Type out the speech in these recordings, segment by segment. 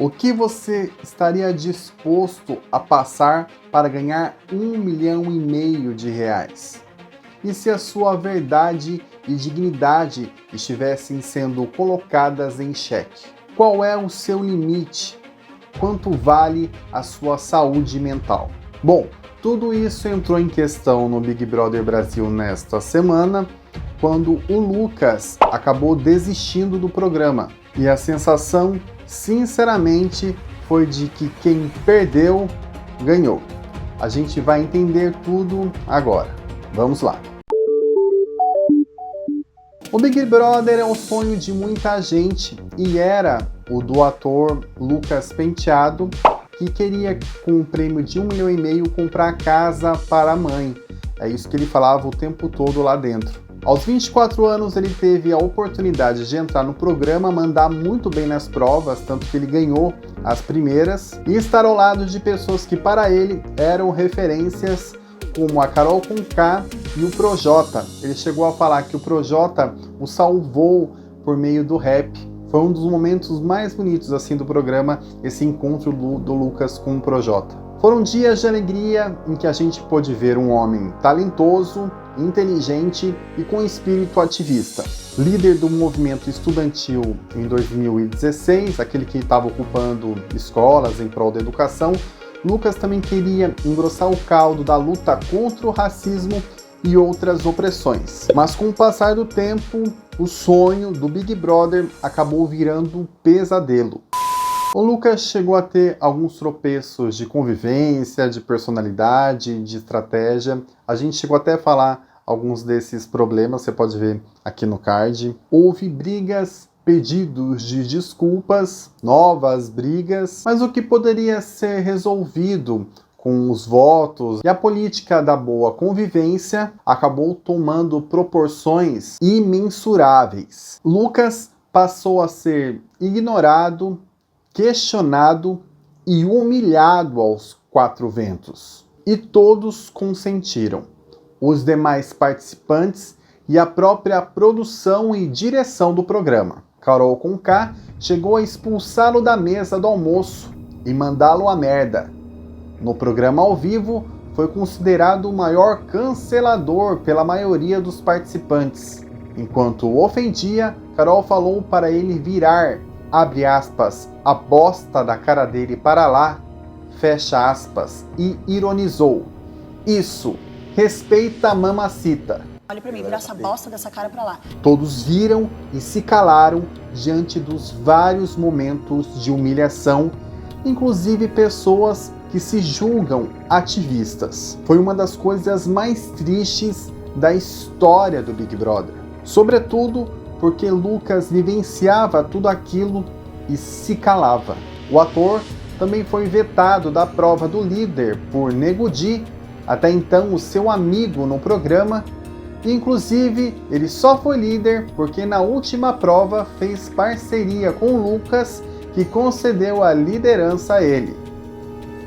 O que você estaria disposto a passar para ganhar R$1,5 milhão de reais? E se a sua verdade e dignidade estivessem sendo colocadas em xeque? Qual é o seu limite? Quanto vale a sua saúde mental? Bom, tudo isso entrou em questão no Big Brother Brasil nesta semana, quando o Lucas acabou desistindo do programa. E a sensação, sinceramente, foi de que quem perdeu, ganhou. A gente vai entender tudo agora. Vamos lá. O Big Brother é o sonho de muita gente e era o do ator Lucas Penteado, que queria, com um prêmio de R$1,5 milhão, comprar casa para a mãe. É isso que ele falava o tempo todo lá dentro. Aos 24 anos, ele teve a oportunidade de entrar no programa, mandar muito bem nas provas, tanto que ele ganhou as primeiras, e estar ao lado de pessoas que para ele eram referências, como a Carol Conká e o Projota. Ele chegou a falar que o Projota o salvou por meio do rap. Foi um dos momentos mais bonitos assim do programa, esse encontro do Lucas com o Projota. Foram dias de alegria em que a gente pôde ver um homem talentoso, inteligente e com espírito ativista. Líder do movimento estudantil em 2016, aquele que estava ocupando escolas em prol da educação, Lucas também queria engrossar o caldo da luta contra o racismo e outras opressões. Mas com o passar do tempo, o sonho do Big Brother acabou virando um pesadelo. O Lucas chegou a ter alguns tropeços de convivência, de personalidade, de estratégia. A gente chegou até a falar alguns desses problemas, você pode ver aqui no card. Houve brigas, pedidos de desculpas, novas brigas, mas o que poderia ser resolvido com os votos e a política da boa convivência acabou tomando proporções imensuráveis. Lucas passou a ser ignorado, questionado e humilhado aos quatro ventos. E todos consentiram. Os demais participantes e a própria produção e direção do programa. Carol Conká chegou a expulsá-lo da mesa do almoço e mandá-lo à merda. No programa ao vivo, foi considerado o maior cancelador pela maioria dos participantes. Enquanto o ofendia, Carol falou para ele virar, abre aspas, a bosta da cara dele para lá, fecha aspas, e ironizou. Isso, respeita a mamacita. Olha pra mim, vira essa bosta dessa cara pra lá. Todos viram e se calaram diante dos vários momentos de humilhação, inclusive pessoas que se julgam ativistas. Foi uma das coisas mais tristes da história do Big Brother. Sobretudo porque Lucas vivenciava tudo aquilo e se calava. O ator também foi vetado da prova do líder por Nego Di, até então o seu amigo no programa. Inclusive, ele só foi líder porque na última prova fez parceria com o Lucas, que concedeu a liderança a ele.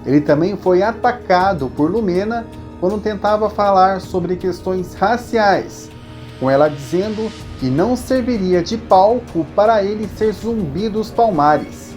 Ele também foi atacado por Lumena quando tentava falar sobre questões raciais, com ela dizendo que não serviria de palco para ele ser Zumbi dos Palmares.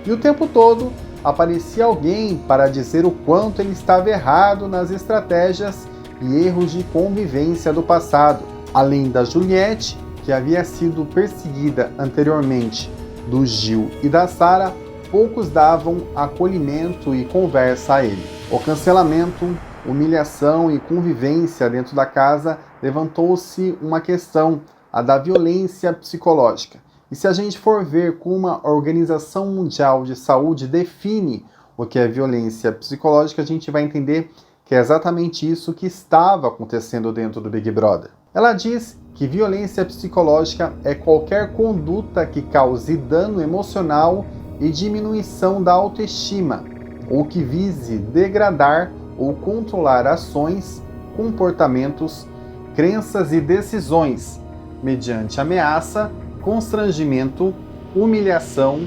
E o tempo todo aparecia alguém para dizer o quanto ele estava errado nas estratégias e erros de convivência do passado. Além da Juliette, que havia sido perseguida anteriormente do Gil e da Sara, poucos davam acolhimento e conversa a ele. O cancelamento, humilhação e convivência dentro da casa levantou-se uma questão, a da violência psicológica. E se a gente for ver como a Organização Mundial de Saúde define o que é violência psicológica, a gente vai entender que é exatamente isso que estava acontecendo dentro do Big Brother. Ela diz que violência psicológica é qualquer conduta que cause dano emocional e diminuição da autoestima, ou que vise degradar ou controlar ações, comportamentos, crenças e decisões, mediante ameaça, constrangimento, humilhação,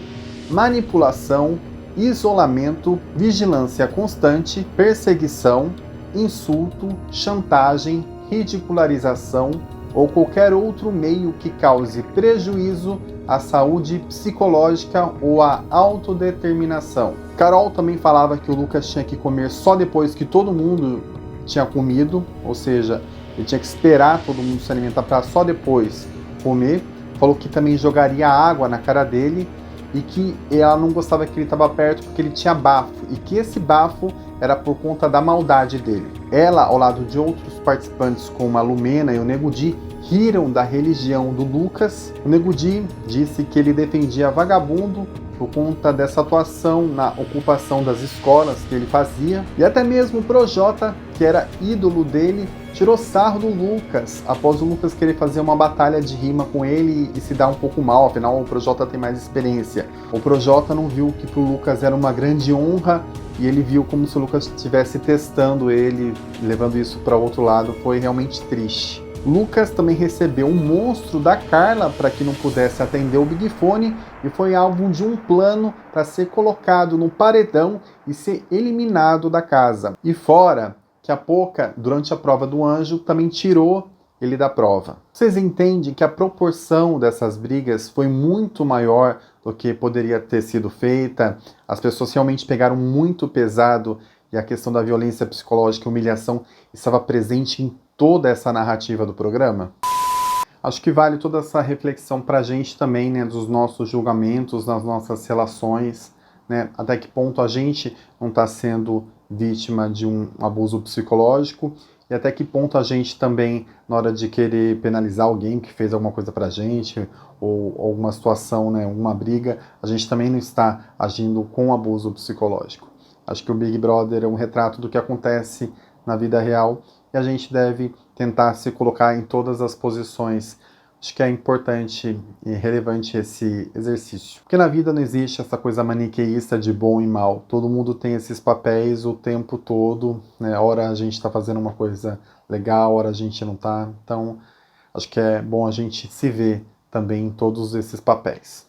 manipulação, isolamento, vigilância constante, perseguição, insulto, chantagem, ridicularização ou qualquer outro meio que cause prejuízo a saúde psicológica ou a autodeterminação. Carol também falava que o Lucas tinha que comer só depois que todo mundo tinha comido, ou seja, ele tinha que esperar todo mundo se alimentar para só depois comer. Falou que também jogaria água na cara dele e que ela não gostava que ele estava perto porque ele tinha bafo e que esse bafo era por conta da maldade dele. Ela, ao lado de outros participantes como a Lumena e o Nego Di, riram da religião do Lucas. O Nego Di disse que ele defendia vagabundo por conta dessa atuação na ocupação das escolas que ele fazia. E até mesmo o Projota, que era ídolo dele, tirou sarro do Lucas, após o Lucas querer fazer uma batalha de rima com ele e se dar um pouco mal, afinal o Projota tem mais experiência. O Projota não viu que pro Lucas era uma grande honra e ele viu como se o Lucas estivesse testando ele, levando isso para outro lado. Foi realmente triste. Lucas também recebeu um monstro da Carla para que não pudesse atender o Big Fone e foi alvo de um plano para ser colocado no paredão e ser eliminado da casa. E fora que a Poca, durante a prova do anjo, também tirou ele da prova. Vocês entendem que a proporção dessas brigas foi muito maior do que poderia ter sido feita? As pessoas realmente pegaram muito pesado e a questão da violência psicológica e humilhação estava presente em toda essa narrativa do programa? Acho que vale toda essa reflexão pra gente também, né, dos nossos julgamentos, nas nossas relações, né, até que ponto a gente não está sendo vítima de um abuso psicológico e até que ponto a gente também, na hora de querer penalizar alguém que fez alguma coisa pra gente ou alguma situação, né, uma briga, a gente também não está agindo com abuso psicológico. Acho que o Big Brother é um retrato do que acontece na vida real e a gente deve tentar se colocar em todas as posições. Acho que é importante e relevante esse exercício. Porque na vida não existe essa coisa maniqueísta de bom e mal. Todo mundo tem esses papéis o tempo todo, né? Ora a gente está fazendo uma coisa legal, ora a gente não está. Então, acho que é bom a gente se ver também em todos esses papéis.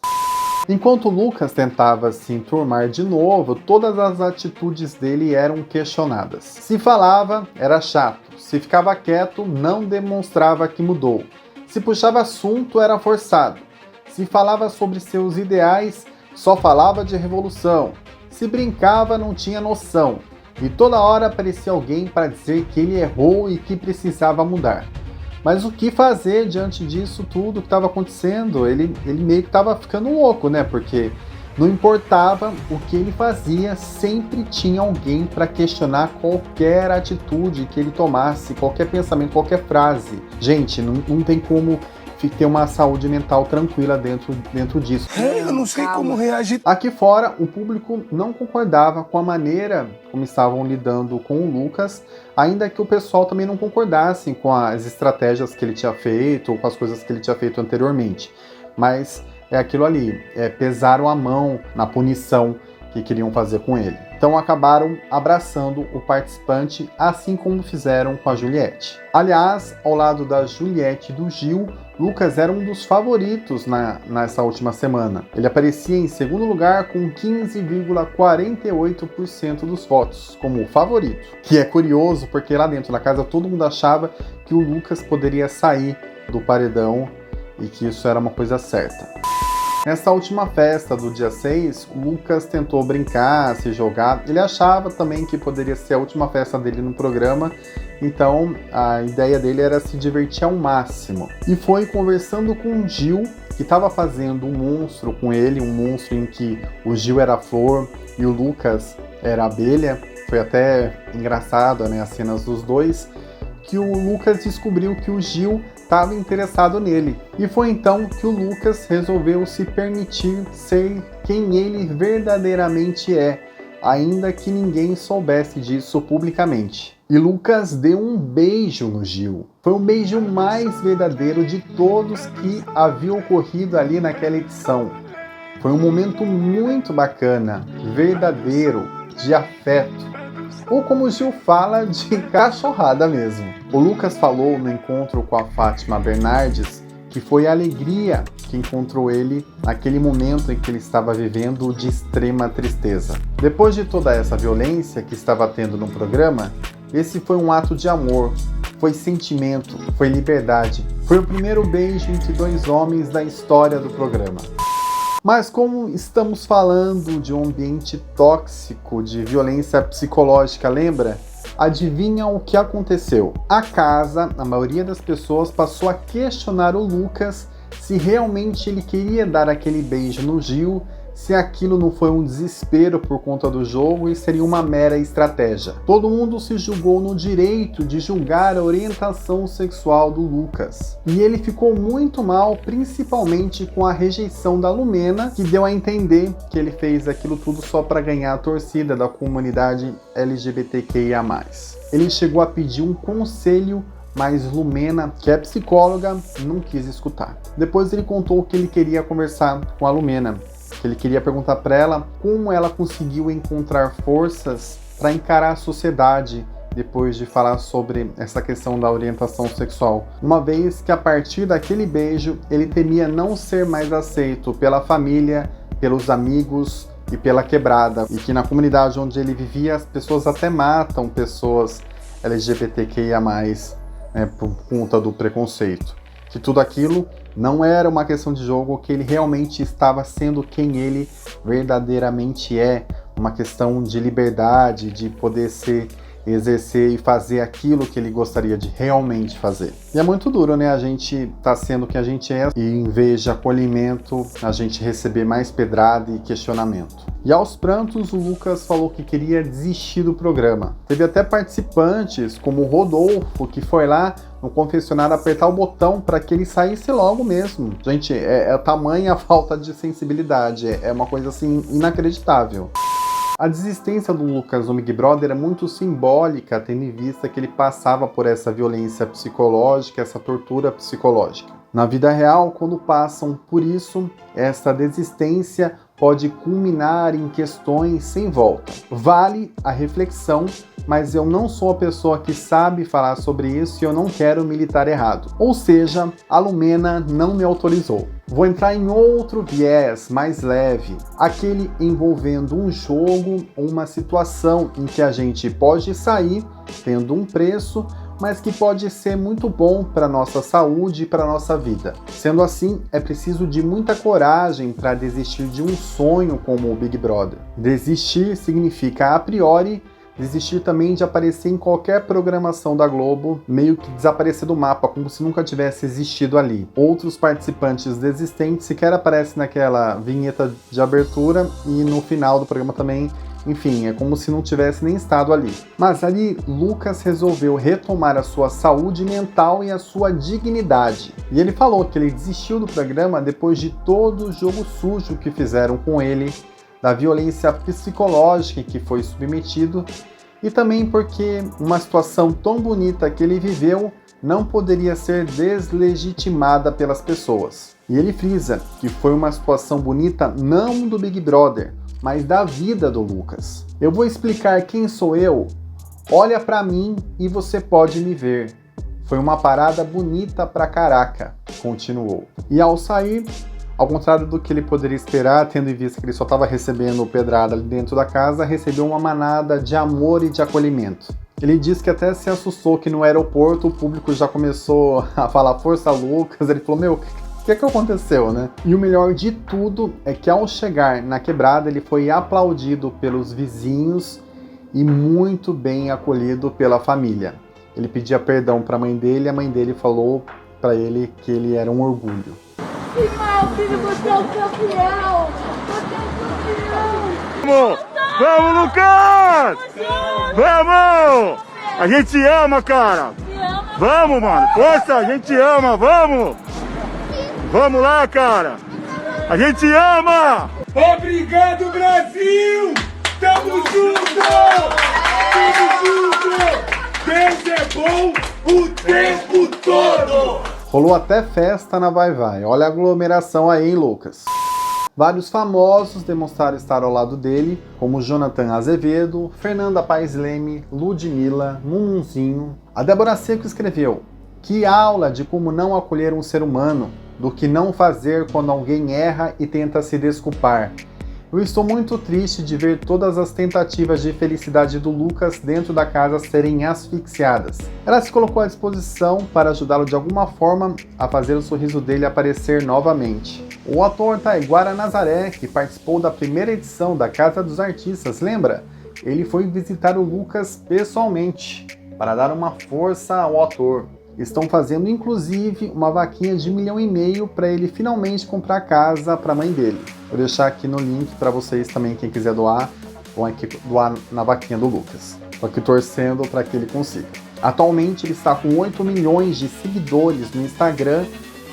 Enquanto o Lucas tentava se enturmar de novo, todas as atitudes dele eram questionadas. Se falava, era chato. Se ficava quieto, não demonstrava que mudou. Se puxava assunto, era forçado. Se falava sobre seus ideais, só falava de revolução. Se brincava, não tinha noção. E toda hora aparecia alguém para dizer que ele errou e que precisava mudar. Mas o que fazer diante disso tudo que estava acontecendo? Ele meio que estava ficando louco, né? Porque não importava o que ele fazia, sempre tinha alguém para questionar qualquer atitude que ele tomasse, qualquer pensamento, qualquer frase. Gente, não tem como ter uma saúde mental tranquila dentro disso. Eu não sei como reagir. Aqui fora, o público não concordava com a maneira como estavam lidando com o Lucas, ainda que o pessoal também não concordasse com as estratégias que ele tinha feito ou com as coisas que ele tinha feito anteriormente. Mas é aquilo ali, pesaram a mão na punição que queriam fazer com ele. Então acabaram abraçando o participante, assim como fizeram com a Juliette. Aliás, ao lado da Juliette e do Gil, Lucas era um dos favoritos nessa última semana. Ele aparecia em segundo lugar com 15,48% dos votos, como o favorito. Que é curioso, porque lá dentro da casa todo mundo achava que o Lucas poderia sair do paredão e que isso era uma coisa certa. Nessa última festa do dia 6, o Lucas tentou brincar, se jogar. Ele achava também que poderia ser a última festa dele no programa, então a ideia dele era se divertir ao máximo. E foi conversando com o Gil, que estava fazendo um monstro com ele, um monstro em que o Gil era a flor e o Lucas era a abelha. Foi até engraçado, né, as cenas dos dois, que o Lucas descobriu que o Gil estava interessado nele. E foi então que o Lucas resolveu se permitir ser quem ele verdadeiramente é, ainda que ninguém soubesse disso publicamente. E Lucas deu um beijo no Gil. Foi o beijo mais verdadeiro de todos que havia ocorrido ali naquela edição. Foi um momento muito bacana, verdadeiro, de afeto. Ou como o Gil fala, de cachorrada mesmo. O Lucas falou no encontro com a Fátima Bernardes que foi a alegria que encontrou ele naquele momento em que ele estava vivendo de extrema tristeza. Depois de toda essa violência que estava tendo no programa, esse foi um ato de amor. foi sentimento, foi liberdade. Foi o primeiro beijo entre dois homens da história do programa. Mas como estamos falando de um ambiente tóxico, de violência psicológica, lembra? Adivinha o que aconteceu? A casa, a maioria das pessoas passou a questionar o Lucas se realmente ele queria dar aquele beijo no Gil, se aquilo não foi um desespero por conta do jogo e seria uma mera estratégia. Todo mundo se julgou no direito de julgar a orientação sexual do Lucas. E ele ficou muito mal, principalmente com a rejeição da Lumena, que deu a entender que ele fez aquilo tudo só para ganhar a torcida da comunidade LGBTQIA+. Ele chegou a pedir um conselho, mas Lumena, que é psicóloga, não quis escutar. Depois ele contou que ele queria conversar com a Lumena, que ele queria perguntar para ela como ela conseguiu encontrar forças para encarar a sociedade depois de falar sobre essa questão da orientação sexual. Uma vez que a partir daquele beijo ele temia não ser mais aceito pela família, pelos amigos e pela quebrada, e que na comunidade onde ele vivia as pessoas até matam pessoas LGBTQIA+, por conta do preconceito. Que tudo aquilo não era uma questão de jogo, que ele realmente estava sendo quem ele verdadeiramente é, uma questão de liberdade, de poder exercer e fazer aquilo que ele gostaria de realmente fazer. E é muito duro, né? A gente tá sendo quem a gente é e em vez de acolhimento, a gente receber mais pedrada e questionamento. E aos prantos, o Lucas falou que queria desistir do programa. Teve até participantes, como o Rodolfo, que foi lá no confessionário apertar o botão para que ele saísse logo mesmo. Gente, é tamanha a falta de sensibilidade, é uma coisa assim inacreditável. A desistência do Lucas no Big Brother é muito simbólica, tendo em vista que ele passava por essa violência psicológica, essa tortura psicológica. Na vida real, quando passam por isso, essa desistência pode culminar em questões sem volta. Vale a reflexão, mas eu não sou a pessoa que sabe falar sobre isso e eu não quero militar errado. Ou seja, a Lumena não me autorizou. Vou entrar em outro viés mais leve, aquele envolvendo um jogo ou uma situação em que a gente pode sair tendo um preço, mas que pode ser muito bom para nossa saúde e para nossa vida. Sendo assim, é preciso de muita coragem para desistir de um sonho como o Big Brother. Desistir significa, a priori, desistir também de aparecer em qualquer programação da Globo, meio que desaparecer do mapa, como se nunca tivesse existido ali. Outros participantes desistentes sequer aparecem naquela vinheta de abertura e no final do programa também. Enfim, é como se não tivesse nem estado ali. Mas ali, Lucas resolveu retomar a sua saúde mental e a sua dignidade. E ele falou que ele desistiu do programa depois de todo o jogo sujo que fizeram com ele, da violência psicológica em que foi submetido, e também porque uma situação tão bonita que ele viveu não poderia ser deslegitimada pelas pessoas. E ele frisa que foi uma situação bonita não do Big Brother, mas da vida do Lucas. Eu vou explicar quem sou eu. Olha pra mim e você pode me ver. Foi uma parada bonita pra caraca, continuou. E ao sair, ao contrário do que ele poderia esperar, tendo em vista que ele só estava recebendo pedrada ali dentro da casa, recebeu uma manada de amor e de acolhimento. Ele disse que até se assustou que no aeroporto o público já começou a falar "Força Lucas", ele falou, meu, o que aconteceu, né? E o melhor de tudo é que ao chegar na quebrada ele foi aplaudido pelos vizinhos e muito bem acolhido pela família. Ele pedia perdão para a mãe dele e a mãe dele falou para ele que ele era um orgulho. Meu filho, você é o campeão! Você é o campeão! Vamos, Lucas! Vamos! A gente ama, cara! Vamos, mano! Força, a gente ama, vamos! Vamos lá, cara! A gente ama! Obrigado, Brasil! Tamo junto! Tamo junto! Deus é bom o tempo todo! Rolou até festa na Vai Vai. Olha a aglomeração aí, hein, Lucas? Vários famosos demonstraram estar ao lado dele, como Jonathan Azevedo, Fernanda Paes Leme, Ludmilla, Mumunzinho. A Débora Seco escreveu: "Que aula de como não acolher um ser humano, do que não fazer quando alguém erra e tenta se desculpar. Eu estou muito triste de ver todas as tentativas de felicidade do Lucas dentro da casa serem asfixiadas. Ela se colocou à disposição para ajudá-lo de alguma forma a fazer o sorriso dele aparecer novamente. O ator Taiguara Nazaré, que participou da primeira edição da Casa dos Artistas, lembra? Ele foi visitar o Lucas pessoalmente para dar uma força ao ator. Estão fazendo inclusive uma vaquinha de 1,5 milhão para ele finalmente comprar casa para a mãe dele. Vou deixar aqui no link para vocês também, quem quiser doar, vão aqui doar na vaquinha do Lucas. Estou aqui torcendo para que ele consiga. Atualmente ele está com 8 milhões de seguidores no Instagram.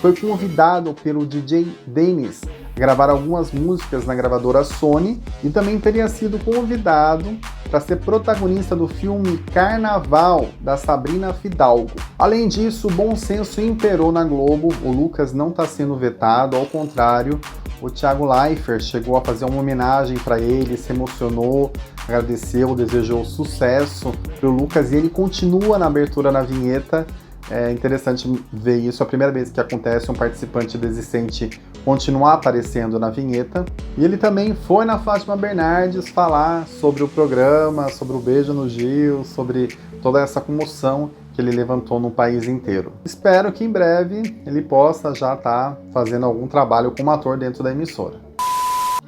Foi convidado pelo DJ Dennis a gravar algumas músicas na gravadora Sony e também teria sido convidado para ser protagonista do filme Carnaval, da Sabrina Fidalgo. Além disso, o bom senso imperou na Globo, o Lucas não está sendo vetado, ao contrário, o Thiago Leifert chegou a fazer uma homenagem para ele, se emocionou, agradeceu, desejou sucesso para o Lucas e ele continua na abertura na vinheta. É interessante ver isso, é a primeira vez que acontece um participante desistente continuar aparecendo na vinheta. E ele também foi na Fátima Bernardes falar sobre o programa, sobre o Beijo no Gil, sobre toda essa comoção que ele levantou no país inteiro. Espero que em breve ele possa já estar fazendo algum trabalho como ator dentro da emissora.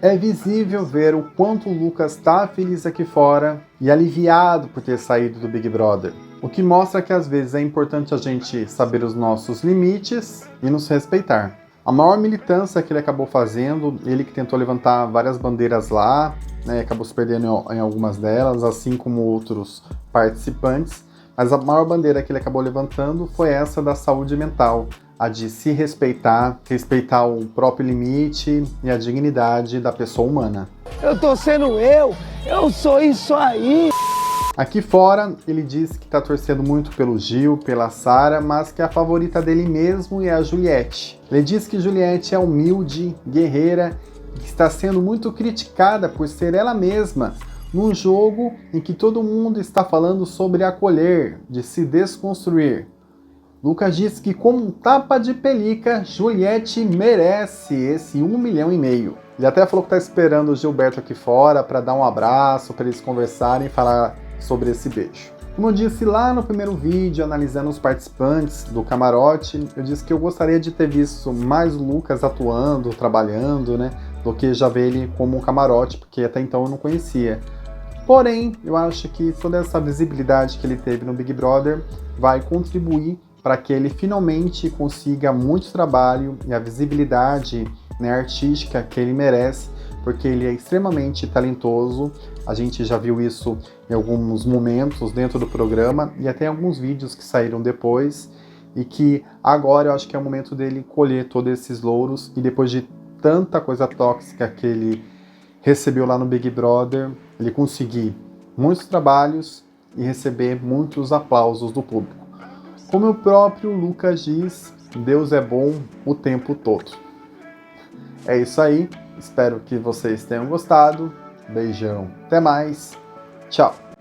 É visível ver o quanto o Lucas está feliz aqui fora e aliviado por ter saído do Big Brother. O que mostra que às vezes é importante a gente saber os nossos limites e nos respeitar. A maior militância que ele acabou fazendo, ele que tentou levantar várias bandeiras lá, né, acabou se perdendo em algumas delas, assim como outros participantes, mas a maior bandeira que ele acabou levantando foi essa da saúde mental, a de se respeitar, respeitar o próprio limite e a dignidade da pessoa humana. Eu tô sendo eu sou isso aí! Aqui fora, ele diz que está torcendo muito pelo Gil, pela Sara, mas que a favorita dele mesmo é a Juliette. Ele diz que Juliette é humilde, guerreira e que está sendo muito criticada por ser ela mesma num jogo em que todo mundo está falando sobre acolher, de se desconstruir. Lucas diz que, como um tapa de pelica, Juliette merece esse 1,5 milhão. Ele até falou que está esperando o Gilberto aqui fora para dar um abraço, para eles conversarem e falar sobre esse beijo. Como eu disse lá no primeiro vídeo, analisando os participantes do camarote, eu disse que eu gostaria de ter visto mais o Lucas atuando, trabalhando, né, do que já ver ele como um camarote, porque até então eu não conhecia. Porém, eu acho que toda essa visibilidade que ele teve no Big Brother vai contribuir para que ele finalmente consiga muito trabalho e a visibilidade, né, artística que ele merece, porque ele é extremamente talentoso. A gente já viu isso em alguns momentos dentro do programa e até em alguns vídeos que saíram depois, e que agora eu acho que é o momento dele colher todos esses louros, e depois de tanta coisa tóxica que ele recebeu lá no Big Brother, ele conseguir muitos trabalhos e receber muitos aplausos do público. Como o próprio Lucas diz, Deus é bom o tempo todo. É isso aí, espero que vocês tenham gostado. Beijão, até mais, tchau!